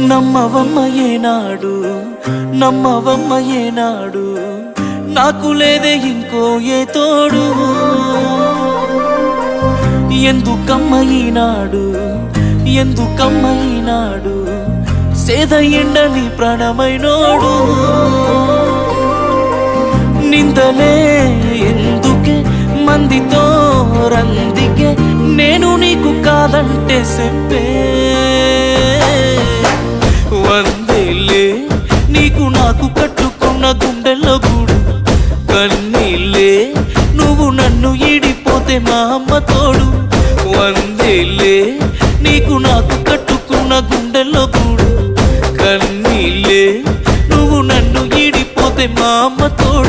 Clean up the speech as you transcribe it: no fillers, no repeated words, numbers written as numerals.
నమ్మవమ్మ ఏనాడు నమ్మవమ్మ ఏనాడు నాకు లేదే ఇంకో ఏ తోడు ఎందుకమ్మ ఈనాడు ఎందుకమ్మ ఈనాడు సేద ఎండని ప్రాణమైనోడు నిందలే ఎందుకే మందితో రందికే నేను నీకు కాదంటే చెప్పే వందేలే నీకు నాకు కట్టుకున్న గుండెల్లో గూడు కన్నీళ్ళే నువ్వు నన్ను ఈడిపోతే మా అమ్మ తోడు వందేలే నీకు నాకు కట్టుకున్న గుండెల్లో గూడు కన్నీళ్ళే నువ్వు నన్ను ఈడిపోతే మా అమ్మ తోడు